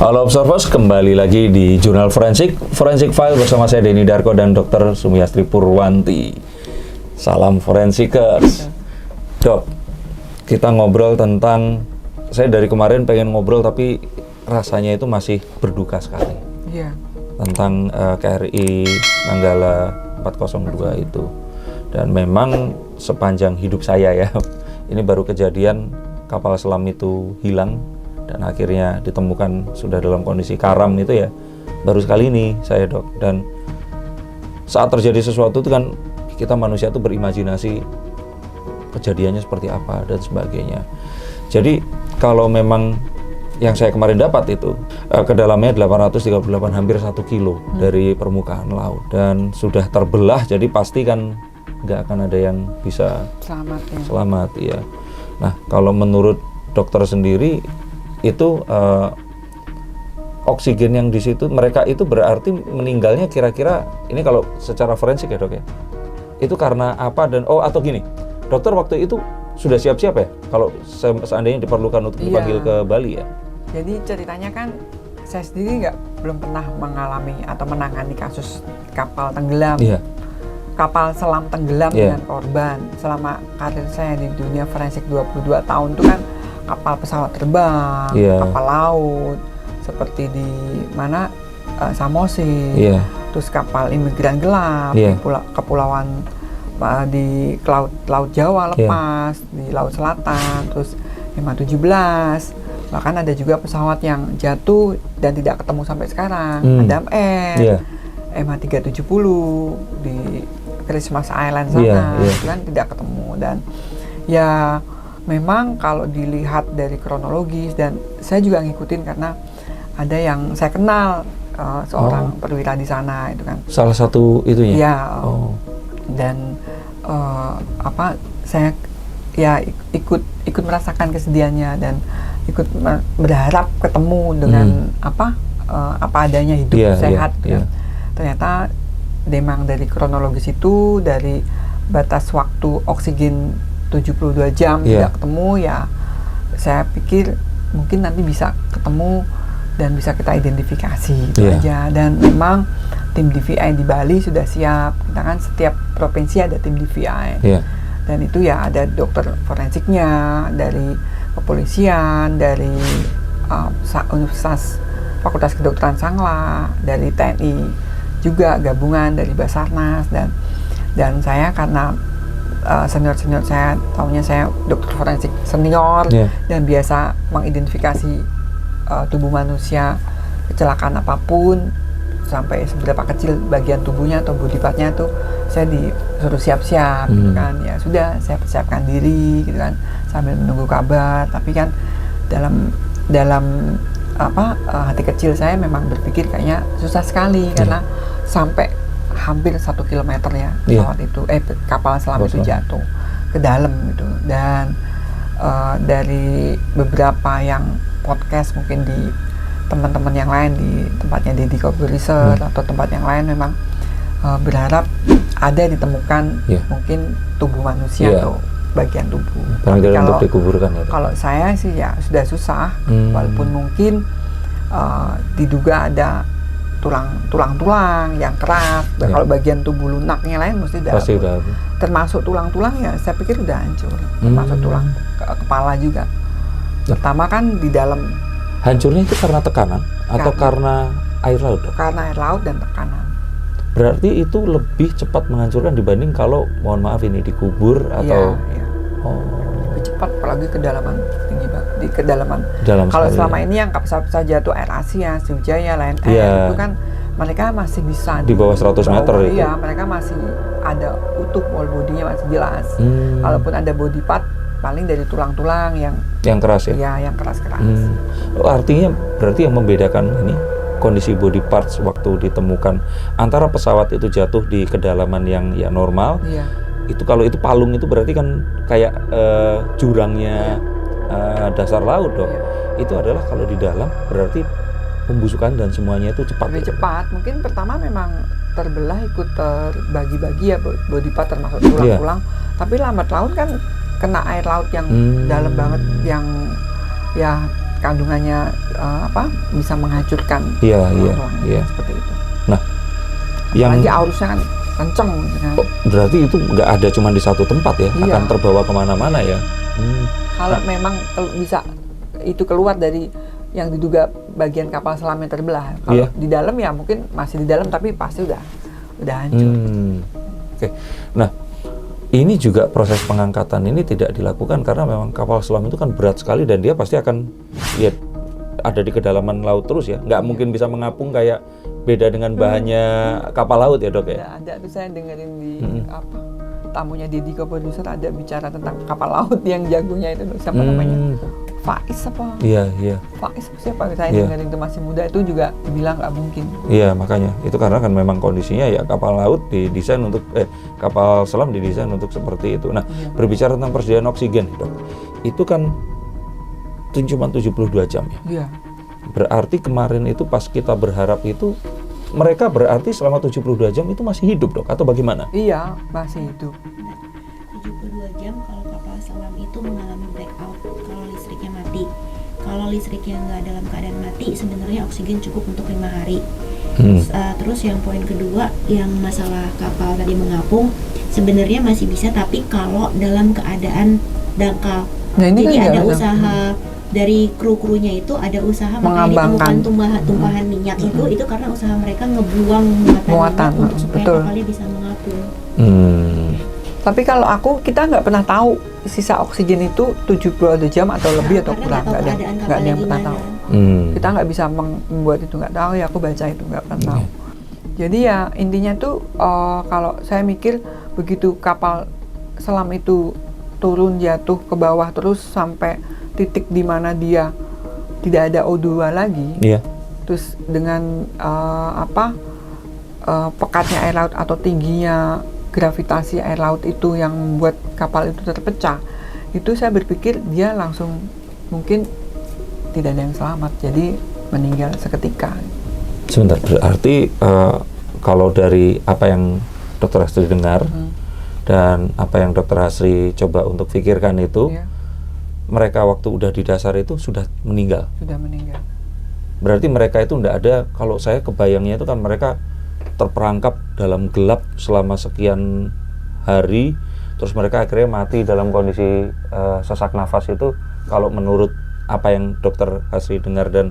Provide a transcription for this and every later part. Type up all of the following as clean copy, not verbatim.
Halo Observers, kembali lagi di Jurnal Forensic File bersama saya Denny Darko dan Dr. Sumiastri Purwanti. Salam Forensikers. Dok, kita ngobrol tentang, saya dari kemarin pengen ngobrol tapi rasanya itu masih berduka sekali. Iya. Tentang KRI Nanggala 402 itu. Dan memang sepanjang hidup saya ya, ini baru kejadian kapal selam itu hilang dan akhirnya ditemukan sudah dalam kondisi karam itu ya baru sekali ini saya, Dok. Dan saat terjadi sesuatu itu kan kita manusia itu berimajinasi kejadiannya seperti apa dan sebagainya. Jadi kalau memang yang saya kemarin dapat itu kedalamannya 838 hampir 1 kilo dari permukaan laut dan sudah terbelah, jadi pasti kan nggak akan ada yang bisa selamat ya. Nah, kalau menurut dokter sendiri itu oksigen yang di situ mereka itu berarti meninggalnya kira-kira ini kalau secara forensik ya, Dok ya. Itu karena apa dan atau gini. Dokter waktu itu sudah siap-siap ya kalau seandainya diperlukan untuk dipanggil ke Bali ya. Jadi ceritanya kan saya sendiri belum pernah mengalami atau menangani kasus kapal tenggelam. Iya. Kapal selam tenggelam dengan korban. Selama karir saya di dunia forensik 22 tahun itu kan kapal pesawat terbang, kapal laut, seperti di mana Samosir, terus kapal imigran gelap, di kepulauan di laut Jawa lepas, di Laut Selatan, terus MH17, bahkan ada juga pesawat yang jatuh dan tidak ketemu sampai sekarang, Adam Air, MH370 di Christmas Island sana, itu kan tidak ketemu. Dan ya memang kalau dilihat dari kronologis, dan saya juga ngikutin karena ada yang saya kenal seorang perwira di sana itu kan. Salah satu itunya. Ya. Dan saya ya ikut merasakan kesedihannya dan ikut berharap ketemu dengan apa adanya hidup sehat. Kan. Ternyata memang dari kronologis itu, dari batas waktu oksigen 72 jam tidak ketemu, ya saya pikir mungkin nanti bisa ketemu dan bisa kita identifikasi itu aja. Dan memang tim DVI di Bali sudah siap. Kita kan setiap provinsi ada tim DVI dan itu ya ada dokter forensiknya dari kepolisian, dari Universitas Fakultas Kedokteran Sangla, dari TNI juga gabungan, dari Basarnas, dan saya karena senior saya tahunya saya dokter forensik senior dan biasa mengidentifikasi tubuh manusia, kecelakaan apapun sampai seberapa kecil bagian tubuhnya atau body partnya tuh saya disuruh siap-siap gitu kan. Ya sudah, saya persiapkan diri gitu kan sambil menunggu kabar. Tapi kan dalam hati kecil saya memang berpikir kayaknya susah sekali karena sampai hampir 1 kilometer ya pesawat itu kapal selam itu jatuh ke dalam gitu. Dan dari beberapa yang podcast mungkin di teman-teman yang lain di tempatnya Deddy Corbuzier atau tempat yang lain memang berharap ada ditemukan mungkin tubuh manusia atau bagian tubuh. Tapi kalau dikuburkan kalau saya sih ya sudah susah, walaupun mungkin diduga ada tulang-tulang yang keras. Kalau bagian tubuh lunaknya lain mesti udah termasuk tulang-tulang ya saya pikir udah hancur, termasuk tulang kepala juga. Pertama kan di dalam. Hancurnya itu karena tekanan atau karena air laut? Karena air laut dan tekanan. Berarti itu lebih cepat menghancurkan dibanding kalau mohon maaf ini dikubur atau lebih cepat, apalagi kedalaman tinggi banget, di kedalaman. Kalau selama ini yang pesawat jatuh Air Asia, Sriwijaya, Lion Air itu kan mereka masih bisa di bawah 100 meter itu. Iya, mereka masih ada utuh, wall body-nya masih jelas. Walaupun ada body part paling dari tulang-tulang yang keras ya? Iya, yang keras-keras. Artinya berarti yang membedakan ini kondisi body parts waktu ditemukan antara pesawat itu jatuh di kedalaman yang ya normal. Itu kalau itu palung itu berarti kan kayak jurangnya dasar laut dong. Itu adalah kalau di dalam berarti pembusukan dan semuanya itu cepat. Lebih cepat. Mungkin pertama memang terbelah ikut terbagi-bagi ya body part termasuk tulang-tulang. Tapi lambat laun kan kena air laut yang dalam banget, yang ya kandungannya bisa menghancurkan seperti itu. Nah, apalagi arusnya kan kenceng kan. Berarti itu nggak ada cuma di satu tempat ya, akan terbawa kemana-mana ya. Kalau memang bisa itu keluar dari yang diduga bagian kapal selam yang terbelah. Kalau di dalam ya mungkin masih di dalam, tapi pasti udah hancur. Oke. Nah, ini juga proses pengangkatan ini tidak dilakukan karena memang kapal selam itu kan berat sekali dan dia pasti akan ada di kedalaman laut terus ya. Nggak mungkin bisa mengapung kayak beda dengan bahannya kapal laut ya, Dok ya. Ada tuh saya dengerin di tamunya Deddy Corbuzier ada bicara tentang kapal laut yang jagonya itu siapa namanya? Faiz apa? Iya. Faiz siapa? Saya dengerin itu masih muda itu juga bilang nggak mungkin. Iya, makanya itu karena kan memang kondisinya ya kapal laut didesain untuk kapal selam didesain untuk seperti itu. Nah, berbicara tentang persediaan oksigen, Dok, itu kan cuma 72 jam ya. Iya. Berarti kemarin itu pas kita berharap itu mereka berarti selama 72 jam itu masih hidup, Dok, atau bagaimana? Iya, masih hidup. 72 jam kalau kapal selam itu mengalami blackout kalau listriknya mati. Kalau listriknya nggak dalam keadaan mati, sebenarnya oksigen cukup untuk 5 hari. Terus yang poin kedua, yang masalah kapal tadi mengapung, sebenarnya masih bisa, tapi kalau dalam keadaan dangkal. Nah, ini jadi kan ada usaha dari kru-krunya itu ada usaha mengembangkan tumpahan minyak itu karena usaha mereka ngebuang muatan untuk supaya kapalnya bisa mengapung. Tapi kalau kita nggak pernah tahu sisa oksigen itu 72 jam atau lebih atau kurang, nggak ada yang pernah tahu. Kita nggak bisa membuat itu, nggak tahu ya, aku baca itu nggak pernah tahu. Jadi ya intinya tuh kalau saya mikir begitu kapal selam itu turun jatuh ke bawah terus sampai titik di mana dia tidak ada O2 lagi, terus dengan pekatnya air laut atau tingginya gravitasi air laut itu yang membuat kapal itu terpecah, itu saya berpikir dia langsung mungkin tidak ada yang selamat, jadi meninggal seketika. Sebentar, berarti kalau dari apa yang Dr. Hasri dengar dan apa yang Dr. Hasri coba untuk pikirkan itu, mereka waktu udah di dasar itu sudah meninggal. Sudah meninggal. Berarti mereka itu enggak ada, kalau saya kebayangnya itu kan mereka terperangkap dalam gelap selama sekian hari, terus mereka akhirnya mati dalam kondisi sesak nafas itu. Kalau menurut apa yang Dr. Hasri dengar dan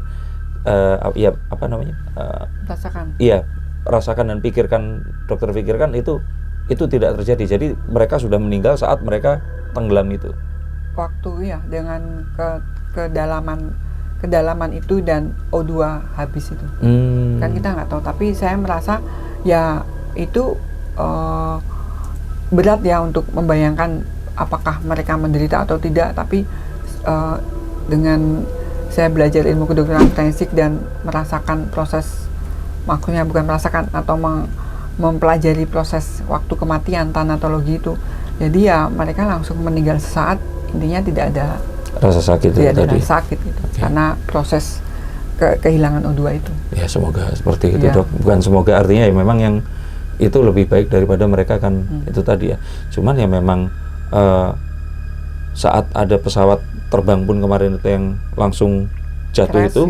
rasakan. Iya, rasakan dan pikirkan, dokter pikirkan itu tidak terjadi. Jadi mereka sudah meninggal saat mereka tenggelam itu. Waktu dengan kedalaman itu dan O2 habis itu. Kan kita nggak tahu, tapi saya merasa ya itu berat ya untuk membayangkan apakah mereka menderita atau tidak, tapi dengan saya belajar ilmu kedokteran forensik dan merasakan proses, maksudnya bukan merasakan atau mempelajari proses waktu kematian, tanatologi itu, jadi ya mereka langsung meninggal sesaat. Intinya tidak ada rasa sakit tidak ada rasa sakit gitu. Karena proses kehilangan O2 itu. Ya semoga seperti itu, Dok. Bukan semoga, artinya ya memang yang itu lebih baik daripada mereka kan itu tadi ya. Cuman ya memang saat ada pesawat terbang pun kemarin itu yang langsung jatuh itu,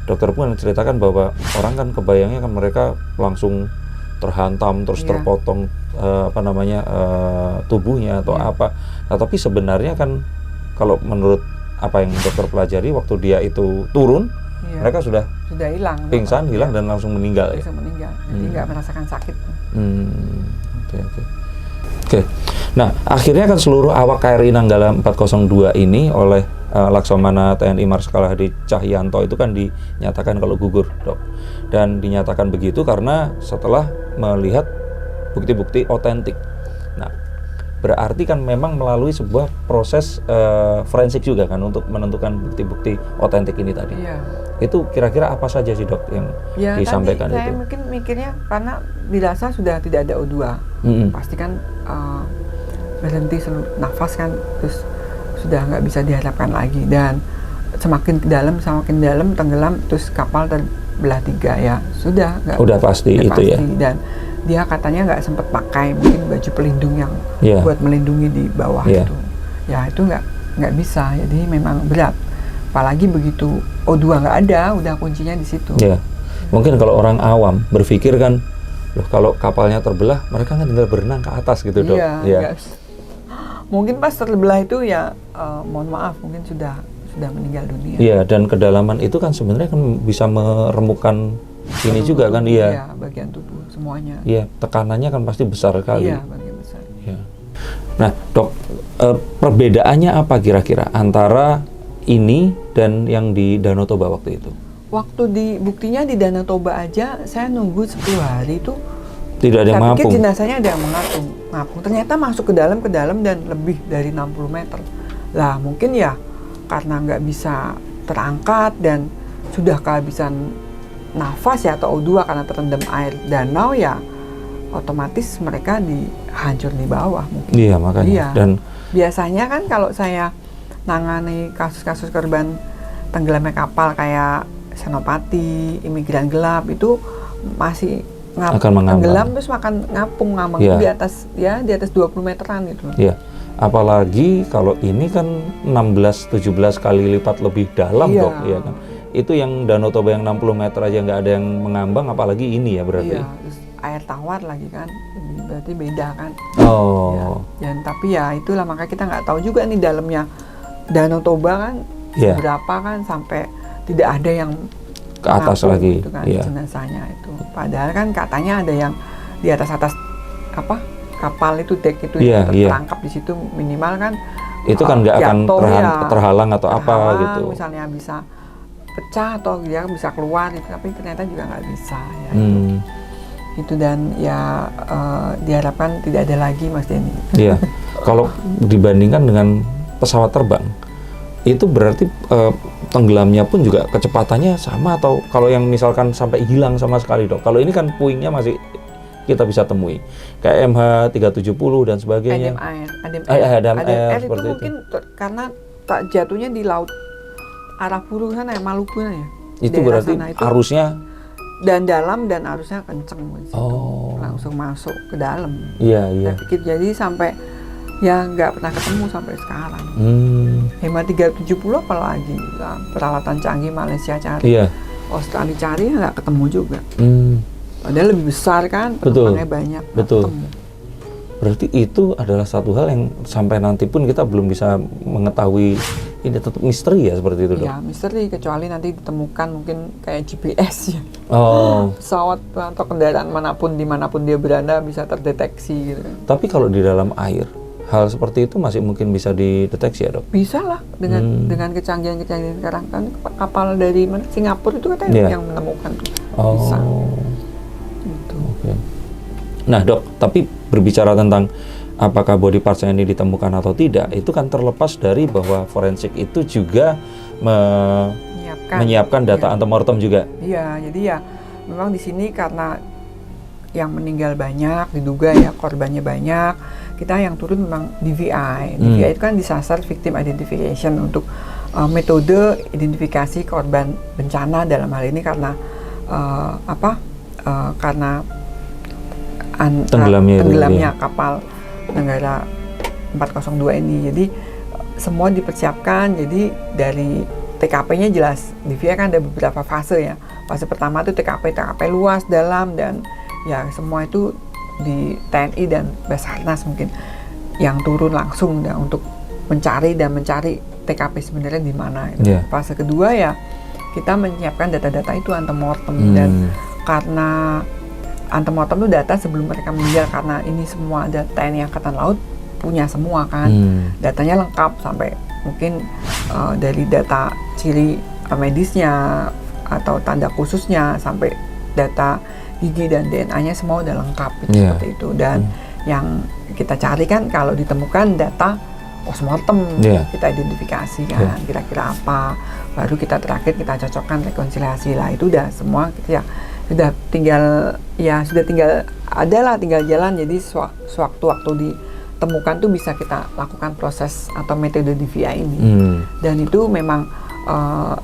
dokter pun menceritakan bahwa orang kan kebayangnya kan mereka langsung terhantam terus terpotong tubuhnya atau apa. Nah, tapi sebenarnya kan kalau menurut apa yang dokter pelajari, waktu dia itu turun, mereka sudah hilang, pingsan, hilang dan langsung meninggal. Langsung meninggal. Jadi nggak merasakan sakit. Oke. Nah, akhirnya kan seluruh awak KRI Nanggala 402 ini oleh Laksamana TNI Marskal Hadi Cahyanto itu kan dinyatakan kalau gugur, Dok. Dan dinyatakan begitu karena setelah melihat bukti-bukti otentik. Nah, berarti kan memang melalui sebuah proses forensik juga kan untuk menentukan bukti-bukti otentik ini tadi. Itu kira-kira apa saja sih, Dok, yang disampaikan tadi itu? Saya mungkin mikirnya karena dirasa sudah tidak ada O2, pasti kan berhenti nafas kan, terus sudah nggak bisa diharapkan lagi, dan semakin dalam tenggelam, terus kapal terbelah 3 ya sudah udah pasti itu pasti. Ya. Dan dia katanya nggak sempat pakai mungkin baju pelindung yang buat melindungi di bawah itu. Ya itu nggak bisa, jadi memang berat. apalagi begitu O2 nggak ada, udah kuncinya di situ. Ya, mungkin kalau orang awam berpikir kan, loh kalau kapalnya terbelah, mereka kan tinggal berenang ke atas gitu dok. Iya. Mungkin pas terbelah itu ya, mohon maaf, mungkin sudah meninggal dunia. Iya, dan kedalaman itu kan sebenarnya kan bisa meremukkan ini juga kan, Iya, bagian tubuh semuanya. Iya, tekanannya kan pasti besar sekali. Iya, bagian besar. Iya. Nah, dok, perbedaannya apa kira-kira antara ini dan yang di Danau Toba waktu itu? Waktu buktinya di Danau Toba aja, saya nunggu 10 hari itu. Tidak ada yang Saya pikir mengapung. jenazahnya ada yang ngapung. Ternyata masuk ke dalam dan lebih dari 60 meter. Lah, mungkin ya karena nggak bisa terangkat dan sudah kehabisan nafas ya, atau O2 karena terendam air danau ya, otomatis mereka hancur di bawah mungkin. Iya, makanya. Iya. Dan biasanya kan kalau saya nangani kasus-kasus korban tenggelamnya kapal kayak Senopati, Imigran Gelap, itu masih tenggelam terus ngapung itu di atas 20 meteran gitu. Iya. Apalagi kalau ini kan 16-17 kali lipat lebih dalam dok, ya kan. Itu yang Danau Toba yang 60 meter aja nggak ada yang mengambang, apalagi ini ya berarti. Iya, terus air tawar lagi kan, berarti beda kan. Oh. Ya, tapi ya itulah, makanya kita nggak tahu juga nih dalamnya Danau Toba kan berapa kan sampai tidak ada yang ke atas lagi itu kan, jenazahnya itu. Padahal kan katanya ada yang di atas kapal itu, dek itu yang terperangkap di situ, minimal kan itu kan nggak akan terhalang atau apa gitu. Misalnya bisa pecah atau dia bisa keluar itu, tapi ternyata juga nggak bisa ya. Itu dan ya diharapkan tidak ada lagi, Mas Denny. Iya. Kalau dibandingkan dengan pesawat terbang, itu berarti tenggelamnya pun juga kecepatannya sama, atau kalau yang misalkan sampai hilang sama sekali dok? Kalau ini kan puingnya masih kita bisa temui, kayak MH370 dan sebagainya. Adam Air itu mungkin karena tak jatuhnya di laut arah Puru sana ya, Maluku ya. Itu berarti arusnya dan dalam dan arusnya kenceng, langsung masuk ke dalam. Iya. Saya pikir jadi sampai ya nggak pernah ketemu sampai sekarang. MH370 apalagi peralatan canggih Malaysia cari, Australia cari nggak ketemu juga. Padahal lebih besar kan, penumpangnya banyak. Betul. Berarti itu adalah satu hal yang sampai nanti pun kita belum bisa mengetahui, ini tetap misteri ya seperti itu dok? Ya misteri, kecuali nanti ditemukan mungkin kayak GPS ya. Pesawat atau kendaraan dimanapun dia berada bisa terdeteksi gitu. Tapi kalau di dalam air, hal seperti itu masih mungkin bisa dideteksi ya dok? Bisa lah, dengan kecanggihan sekarang kan, kapal dari Singapura itu katanya yang menemukan. Bisa. Gitu. Okay. Nah dok, tapi berbicara tentang apakah body parts ini ditemukan atau tidak, itu kan terlepas dari bahwa forensik itu juga menyiapkan data antemortem juga. Iya, jadi ya memang di sini karena yang meninggal banyak, diduga ya korbannya banyak, kita yang turun memang DVI. DVI itu kan Disaster Victim Identification, untuk metode identifikasi korban bencana dalam hal ini karena karena tenggelamnya kapal Nenggala 402 ini. Jadi semua dipersiapkan, jadi dari TKP-nya jelas, DVI kan ada beberapa fase ya. Fase pertama itu TKP luas, dalam, dan ya semua itu di TNI dan Basarnas mungkin yang turun langsung ya, untuk mencari TKP sebenarnya di mana. Fase kedua ya kita menyiapkan data-data itu antemortem, dan karena antemortem itu data sebelum mereka meninggal, karena ini semua ada TNI Angkatan Laut punya semua kan, datanya lengkap sampai mungkin dari data ciri medisnya atau tanda khususnya sampai data gigi dan DNA-nya semua udah lengkap seperti itu. Dan yang kita cari kan kalau ditemukan data postmortem, kita identifikasi kan kira-kira apa, baru kita terakhir kita cocokkan rekonsiliasi lah, itu udah semua ya sudah tinggal jalan. Jadi sewaktu-waktu ditemukan tuh bisa kita lakukan proses atau metode DVI ini. Dan itu memang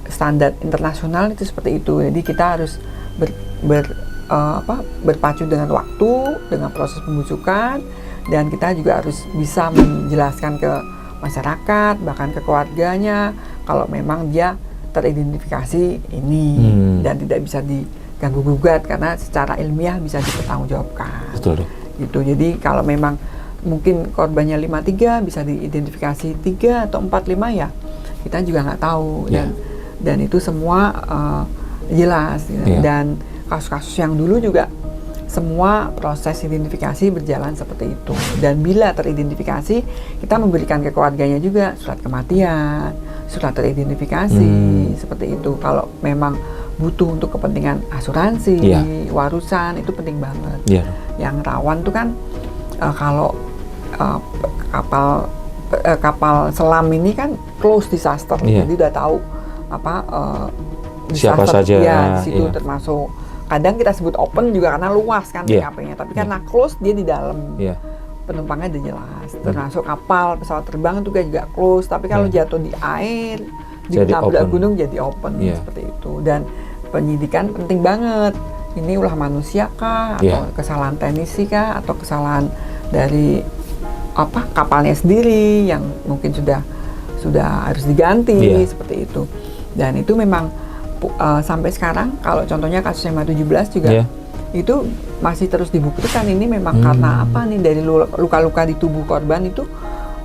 standar internasional itu seperti itu. Jadi kita harus berpacu dengan waktu, dengan proses pembusukan, dan kita juga harus bisa menjelaskan ke masyarakat, bahkan ke keluarganya, kalau memang dia teridentifikasi ini dan tidak bisa diganggu gugat karena secara ilmiah bisa dipertanggungjawabkan. Betul, Dok. Gitu. Jadi kalau memang mungkin korbannya 53 bisa diidentifikasi 3 atau 45 ya kita juga nggak tahu dan itu semua jelas dan kasus-kasus yang dulu juga semua proses identifikasi berjalan seperti itu dan bila teridentifikasi kita memberikan ke keluarganya juga surat kematian, surat teridentifikasi seperti itu. Kalau memang butuh untuk kepentingan asuransi, warusan itu penting banget. Yang rawan tuh kan kalau kapal selam ini kan close disaster, jadi udah tahu siapa saja di situ termasuk. Kadang kita sebut open juga karena luas kan TKP-nya, tapi karena close dia di dalam. Penumpangnya udah jelas. Termasuk kapal, pesawat terbang itu juga close, tapi kalau jatuh di air, di tabrak gunung jadi open seperti itu. Dan penyidikan penting banget. Ini ulah manusia kah atau kesalahan teknisi kah atau kesalahan dari kapalnya sendiri yang mungkin sudah harus diganti seperti itu. Dan itu memang sampai sekarang kalau contohnya kasus MH17 juga itu masih terus dibuktikan ini memang karena apa nih dari luka-luka di tubuh korban itu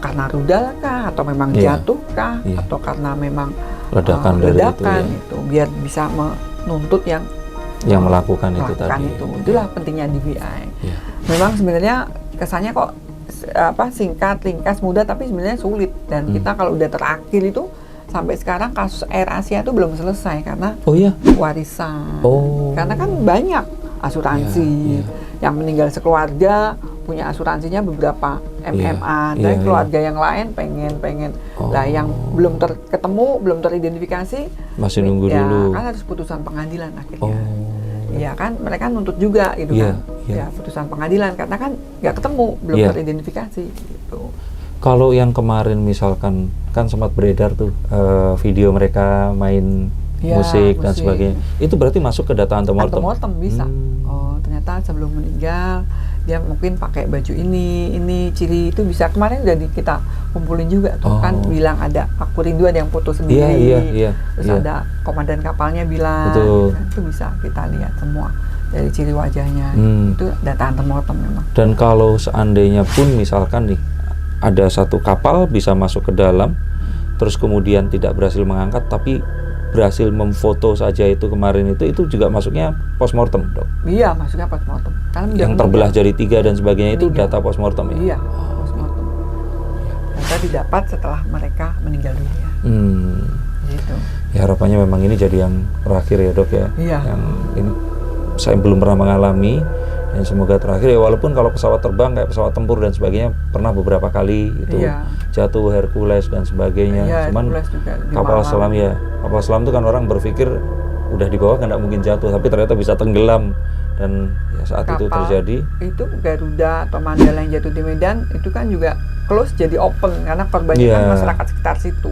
karena rudal kah atau memang jatuh kah atau karena memang ledakan itu biar bisa menuntut yang melakukan itu tadi. Itulah pentingnya DBI. Memang sebenarnya kesannya kok singkat, ringkas, mudah tapi sebenarnya sulit dan kita kalau udah terakhir itu sampai sekarang kasus Air Asia itu belum selesai karena warisan. Karena kan banyak asuransi yang meninggal sekeluarga punya asuransinya beberapa MMA, dan keluarga yang lain pengen lah yang belum ketemu, belum teridentifikasi masih nunggu dulu. Kan harus putusan pengadilan akhirnya. Iya kan mereka nuntut juga gitu kan. Putusan pengadilan karena kan nggak ketemu, belum teridentifikasi gitu. Kalau yang kemarin misalkan kan sempat beredar tuh video mereka main musik dan sebagainya, itu berarti masuk ke data antemortem? Antemortem bisa. Ternyata sebelum meninggal dia mungkin pakai baju ini ciri itu bisa. Kemarin udah kita kumpulin juga tuh kan bilang ada aku rindu ada yang foto sendiri. Terus ada komandan kapalnya bilang kan, itu bisa kita lihat semua dari ciri wajahnya. Itu data antemortem memang. Dan kalau seandainya pun misalkan nih ada satu kapal bisa masuk ke dalam, terus kemudian tidak berhasil mengangkat, tapi berhasil memfoto saja itu kemarin itu juga masuknya postmortem, Dok? Iya, masuknya postmortem. Yang terbelah jadi 3 dan sebagainya itu data postmortem ya? Iya, postmortem. Data didapat setelah mereka meninggal dunia. Gitu. Ya harapannya memang ini jadi yang terakhir ya, Dok ya? Yang ini saya belum pernah mengalami. Dan semoga terakhir ya, walaupun kalau pesawat terbang kayak pesawat tempur dan sebagainya pernah beberapa kali itu jatuh Hercules dan sebagainya. Cuman kapal selam kapal selam itu kan orang berpikir udah di bawah kan nggak mungkin jatuh, tapi ternyata bisa tenggelam dan saat itu terjadi. Itu Garuda atau Mandala yang jatuh di Medan itu kan juga close jadi open karena korbannya kan masyarakat sekitar situ.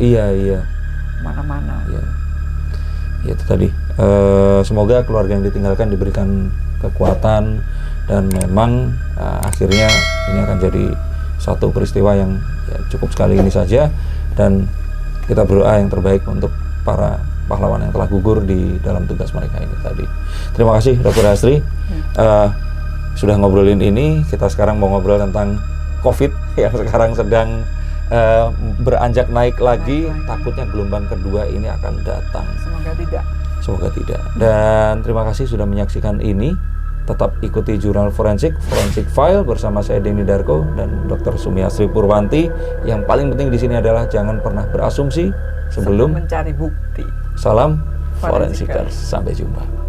Mana-mana. Ya itu tadi. Semoga keluarga yang ditinggalkan diberikan kekuatan dan memang akhirnya ini akan jadi satu peristiwa yang cukup sekali ini saja dan kita berdoa yang terbaik untuk para pahlawan yang telah gugur di dalam tugas mereka ini tadi. Terima kasih Dr. Astri sudah ngobrolin ini. Kita sekarang mau ngobrol tentang COVID yang sekarang sedang beranjak naik lagi. Takutnya gelombang kedua ini akan datang. Semoga tidak. Dan terima kasih sudah menyaksikan ini. Tetap ikuti Jurnal Forensik File bersama saya Denny Darko dan Dr. Sumiastri Purwanti. Yang paling penting di sini adalah jangan pernah berasumsi sebelum mencari bukti. Salam Forensikers. Sampai jumpa.